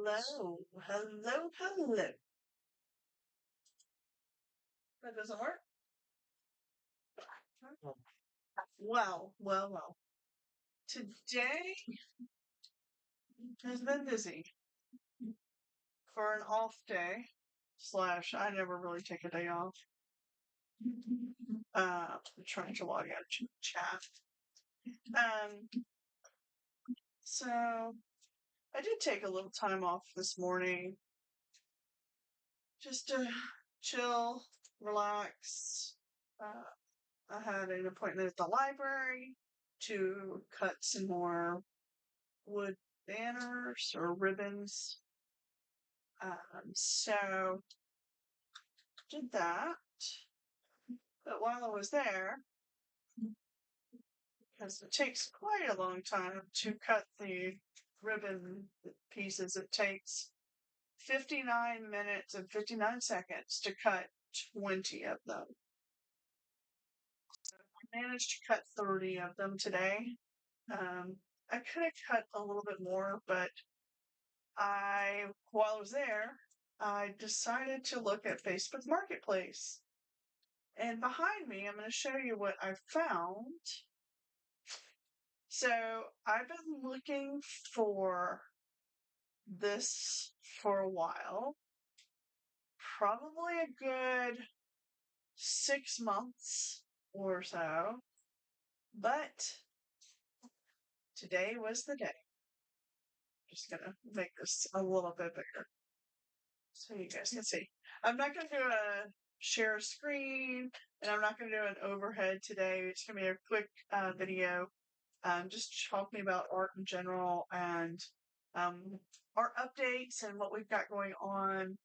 Hello, hello, hello. That doesn't work? Well. Today has been busy for an off day. Slash, I never really take a day off. I'm trying to log out of chat. So I did take a little time off this morning just to chill, relax. I had an appointment at the library to cut some more wood banners or ribbons. So did that. But while I was there, because it takes quite a long time to cut the ribbon pieces, it takes 59 minutes and 59 seconds to cut 20 of them. So I managed to cut 30 of them today. I could have cut a little bit more, but while I was there, I decided to look at Facebook Marketplace. And behind me, I'm going to show you what I found. So I've been looking for this for a while. Probably a good 6 months or so. But today was the day. Just gonna make this a little bit bigger so you guys can see. I'm not gonna do a share screen, and I'm not gonna do an overhead today. It's gonna be a quick video, just talking about art in general and art updates and what we've got going on,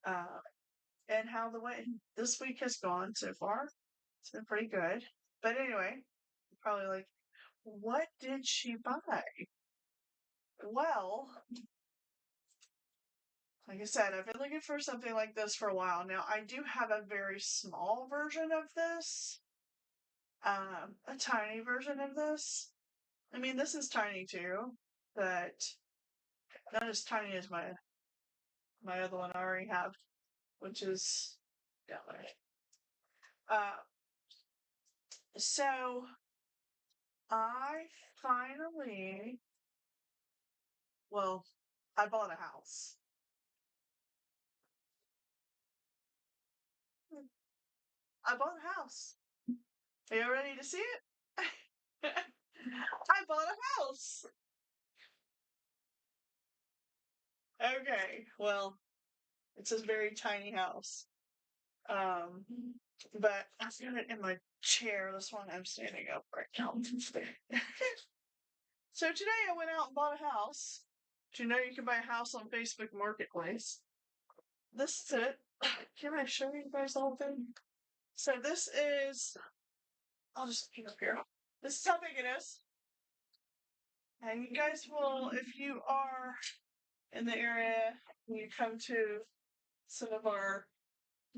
and how this week has gone so far. It's been pretty good. But anyway, probably like, what did she buy? Well, like I said, I've been looking for something like this for a while now. I do have a very small version of this, a tiny version of this. I mean, this is tiny too, but not as tiny as my other one I already have, which is down there. So I finally, I bought a house. I bought a house. Are you ready to see it? I bought a house. Okay, well, it's a very tiny house. But I've got it in my chair. This one I'm standing up right now. So today I went out and bought a house. Do you know you can buy a house on Facebook Marketplace? This is it. Can I show you guys the whole thing? So this is, I'll just keep up here. This is how big it is. And you guys will, if you are in the area, when you come to some of our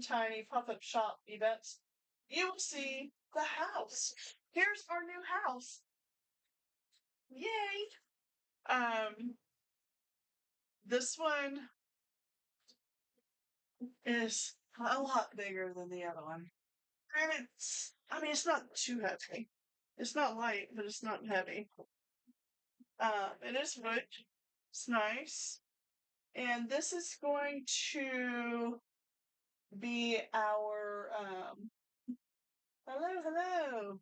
tiny pop-up shop events, you will see the house. Here's our new house. Yay! This one is a lot bigger than the other one. And it's not too heavy. It's not light, but it's not heavy. It is wood. It's nice. And this is going to be our, hello.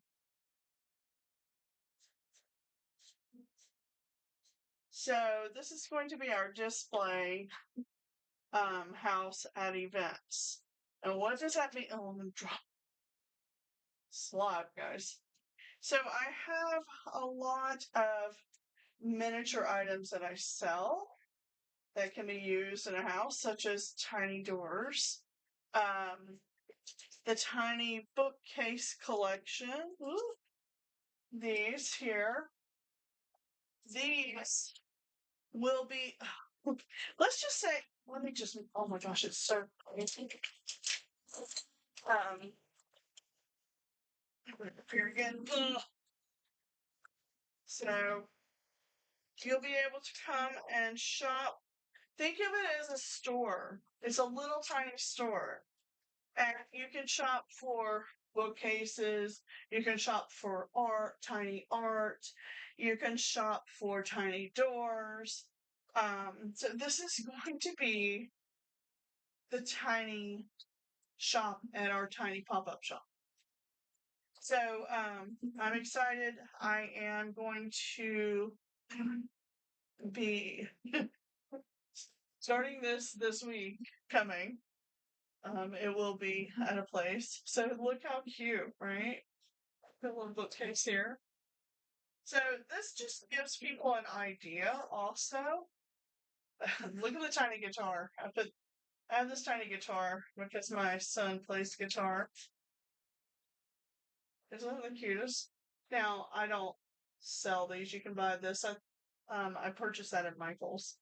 So this is going to be our display house at events. And what does that mean? Oh, I'm gonna drop slide, guys. So I have a lot of miniature items that I sell that can be used in a house, such as tiny doors, the tiny bookcase collection. Ooh, these here. These will be, let's just say, oh my gosh, it's so crazy. Here again. So you'll be able to come and shop think of it as a store. It's a little tiny store. And you can shop for bookcases, you can shop for tiny art, you can shop for tiny doors. So this is going to be the tiny shop at our tiny pop-up shop. So I'm excited. I am going to be starting this week coming. It will be at a place. So look how cute, right? The little bookcase here. So this just gives people an idea also. Look at the tiny guitar. I have this tiny guitar because my son plays guitar. Isn't it the cutest? Now I don't sell these. You can buy this. I purchased that at Michael's.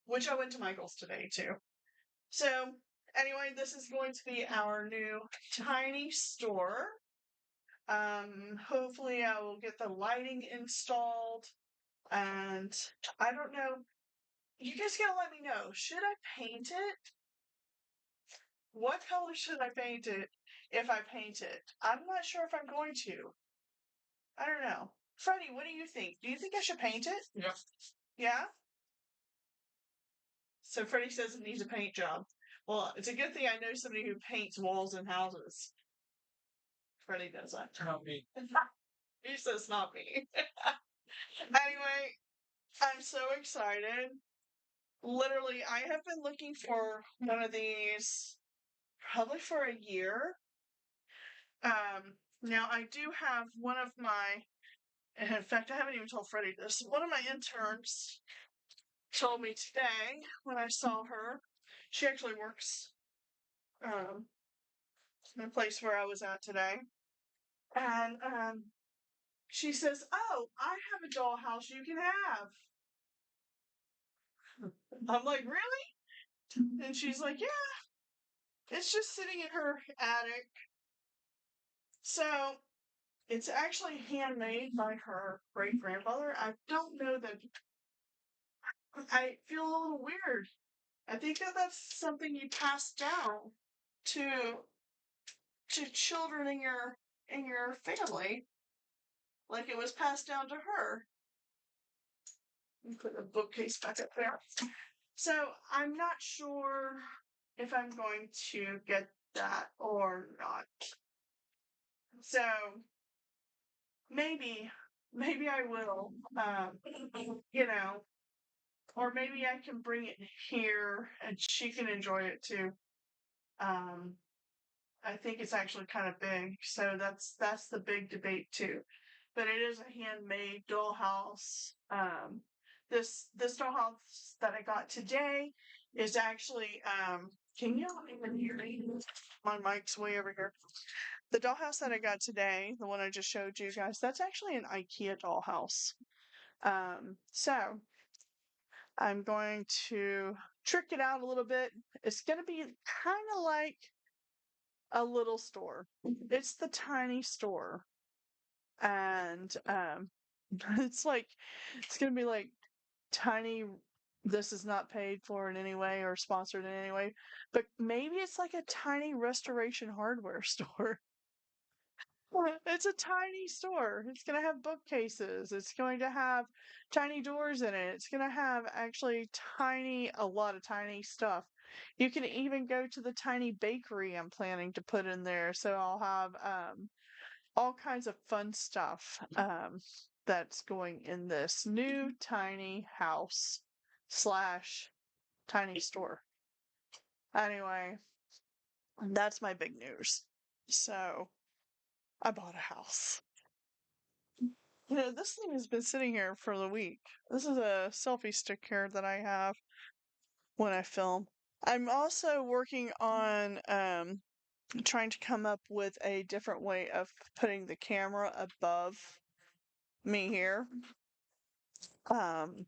Which I went to Michael's today too. So anyway, this is going to be our new tiny store. Hopefully I will get the lighting installed, and I don't know. You guys gotta let me know. Should I paint it? What color should I paint it if I paint it? I'm not sure if I'm going to. I don't know. Freddie, what do you think? Do you think I should paint it? Yeah. Yeah? So Freddie says it needs a paint job. Well, it's a good thing I know somebody who paints walls in houses. Freddie does that. Not me. He says not me. Anyway, I'm so excited. Literally, I have been looking for one of these probably for a year. Now I do have one of my, and in fact, I haven't even told Freddie this. One of my interns told me today when I saw her. She actually works in a place where I was at today. And she says, "Oh, I have a dollhouse you can have." I'm like, "Really?" And she's like, "Yeah, it's just sitting in her attic." So it's actually handmade by her great grandmother. I don't know that. I feel a little weird. I think that that's something you pass down to children in your family, like it was passed down to her. Put the bookcase back up there. So I'm not sure if I'm going to get that or not. So maybe I will. You know, or maybe I can bring it here and she can enjoy it too. Um, I think it's actually kind of big, so that's the big debate too. But it is a handmade dollhouse. This dollhouse that I got today is actually can you not even hear me? My mic's way over here. The dollhouse that I got today, the one I just showed you guys, that's actually an IKEA dollhouse. So I'm going to trick it out a little bit. It's going to be kind of like a little store. It's the tiny store. And it's like it's going to be like tiny, this is not paid for in any way or sponsored in any way, but maybe it's like a tiny restoration hardware store. It's a tiny store. It's going to have bookcases. It's going to have tiny doors in it. It's going to have actually a lot of tiny stuff. You can even go to the tiny bakery I'm planning to put in there. So I'll have all kinds of fun stuff that's going in this new tiny house slash tiny store. Anyway, that's my big news. So I bought a house. You know, this thing has been sitting here for the week. This is a selfie stick here that I have when I film. I'm also working on trying to come up with a different way of putting the camera above me here. Um,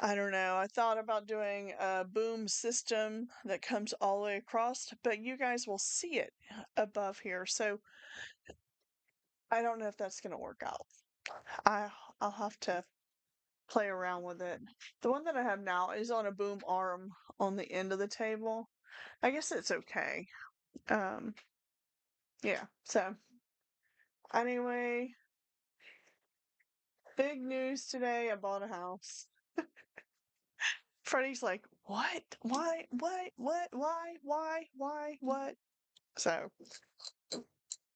I don't know. I thought about doing a boom system that comes all the way across, but you guys will see it above here. So I don't know if that's going to work out. I I'll have to play around with it. The one that I have now is on a boom arm on the end of the table. I guess it's okay. Um, yeah. So anyway, big news today. I bought a house. Freddie's like, what? Why? What? Why? Why? What? So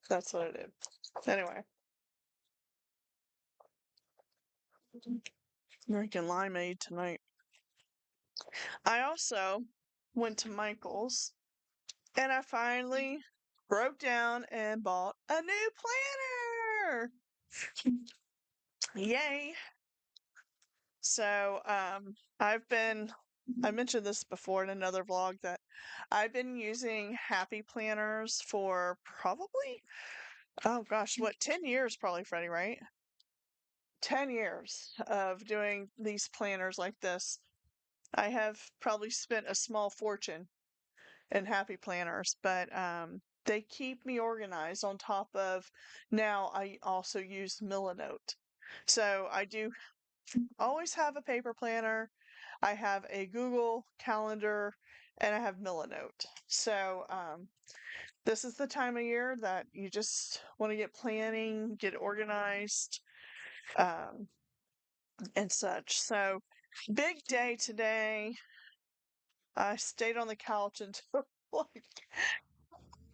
that's what I did. Anyway, drinking limeade tonight. I also went to Michael's and I finally broke down and bought a new planner. Yay. So, I mentioned this before in another vlog that I've been using Happy Planners for probably, oh gosh, what, 10 years probably, Freddie, right? 10 years of doing these planners like this. I have probably spent a small fortune in Happy Planners, but they keep me organized on top of now I also use Milanote. So I do always have a paper planner. I have a Google Calendar and I have Milanote. So this is the time of year that you just want to get planning, get organized, um, and such. So big day today. I stayed on the couch until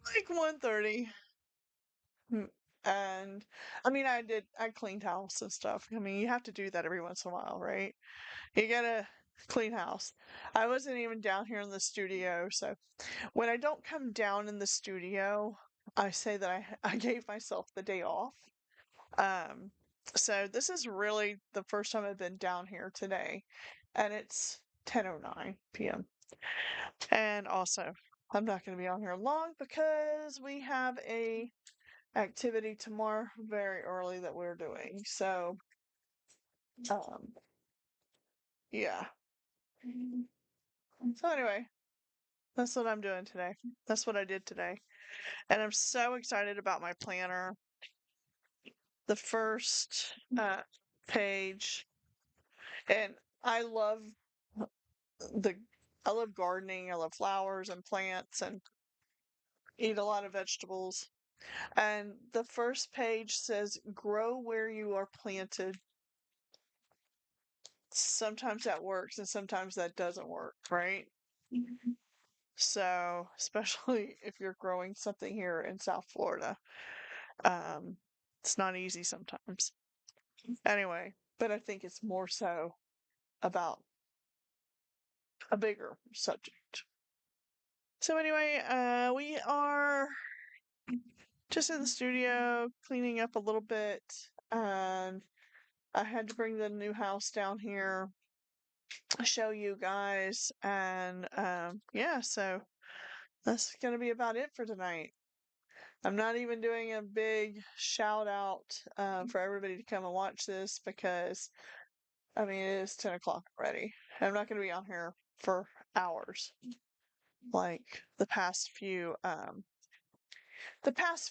like 1:30. And I mean, I cleaned house and stuff. I mean, you have to do that every once in a while, right? You gotta clean house. I wasn't even down here in the studio, so when I don't come down in the studio, I say that I gave myself the day off. Um, so this is really the first time I've been down here today, and it's 10:09 p.m. And also, I'm not going to be on here long because we have a activity tomorrow very early that we're doing. So, um, yeah. So anyway, that's what I'm doing today. That's what I did today. And I'm so excited about my planner. The first page, and I love the I love gardening. I love flowers and plants and eat a lot of vegetables. And the first page says grow where you are planted. Sometimes that works and sometimes that doesn't work, right? So, especially if you're growing something here in South Florida, um, it's not easy sometimes. Anyway, but I think it's more so about a bigger subject. So anyway, we are just in the studio cleaning up a little bit, and I had to bring the new house down here, show you guys, and yeah, so that's gonna be about it for tonight. I'm not even doing a big shout out for everybody to come and watch this because I mean it is 10 o'clock already. I'm not gonna be on here for hours like the past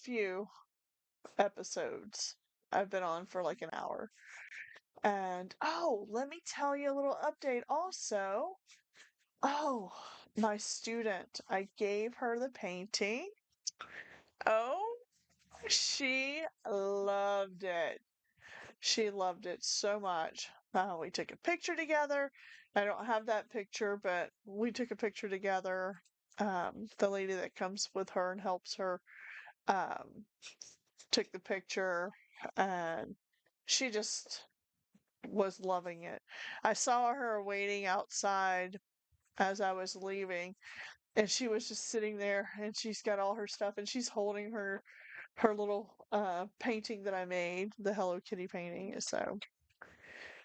few episodes I've been on for like an hour. And oh, let me tell you a little update also. Oh, my student, I gave her the painting. Oh, she loved it. She loved it so much. We took a picture together. I don't have that picture, but we took a picture together. The lady that comes with her and helps her um, took the picture, and she just was loving it. I saw her waiting outside as I was leaving, and she was just sitting there, and she's got all her stuff, and she's holding her little painting that I made, the Hello Kitty painting. So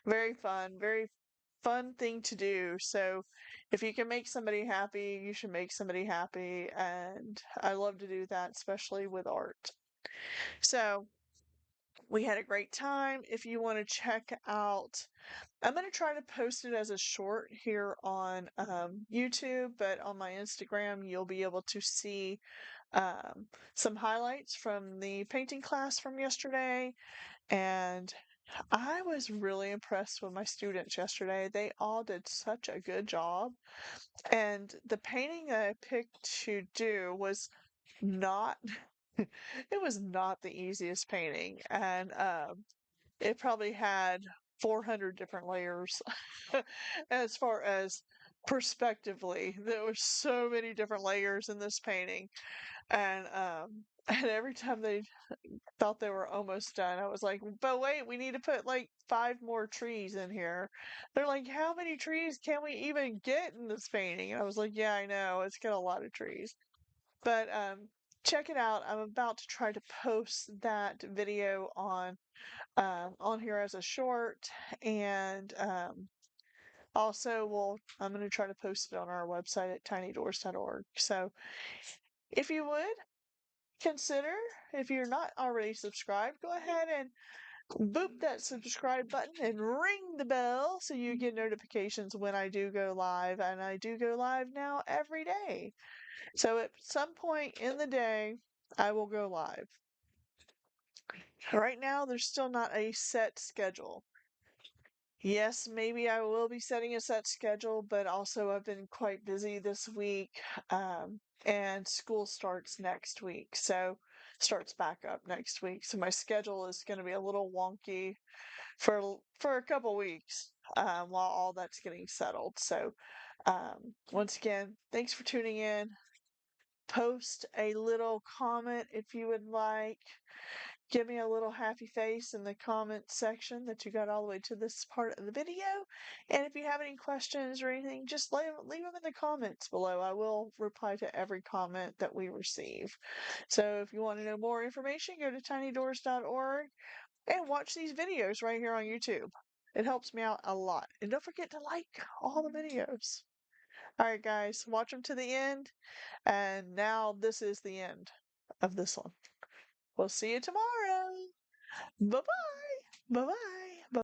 very fun thing to do. So if you can make somebody happy, you should make somebody happy, and I love to do that, especially with art. So we had a great time. If you want to check out, I'm going to try to post it as a short here on YouTube, but on my Instagram, you'll be able to see some highlights from the painting class from yesterday. And I was really impressed with my students yesterday. They all did such a good job. And the painting that I picked to do was not, it was not the easiest painting. And it probably had 400 different layers as far as perspectively. There were so many different layers in this painting. And and every time they thought they were almost done, I was like, but wait, we need to put like five more trees in here. They're like, how many trees can we even get in this painting? And I was like, yeah, I know, it's got a lot of trees. But check it out. I'm about to try to post that video on here as a short, and also I'm going to try to post it on our website at tinydoors.org. So if you would consider, if you're not already subscribed, go ahead and boop that subscribe button and ring the bell so you get notifications when I do go live. And I do go live now every day. So at some point in the day, I will go live. Right now, there's still not a set schedule. Yes, maybe I will be setting a set schedule, but also I've been quite busy this week. And school starts next week, so starts back up next week. So my schedule is going to be a little wonky for a couple weeks while all that's getting settled. So once again, thanks for tuning in. Post a little comment if you would like. Give me a little happy face in the comment section that you got all the way to this part of the video. And if you have any questions or anything, just leave them in the comments below. I will reply to every comment that we receive. So if you want to know more information, go to tinydoors.org and watch these videos right here on YouTube. It helps me out a lot. And don't forget to like all the videos. All right, guys, watch them to the end. And now this is the end of this one. We'll see you tomorrow. Bye bye. Bye bye.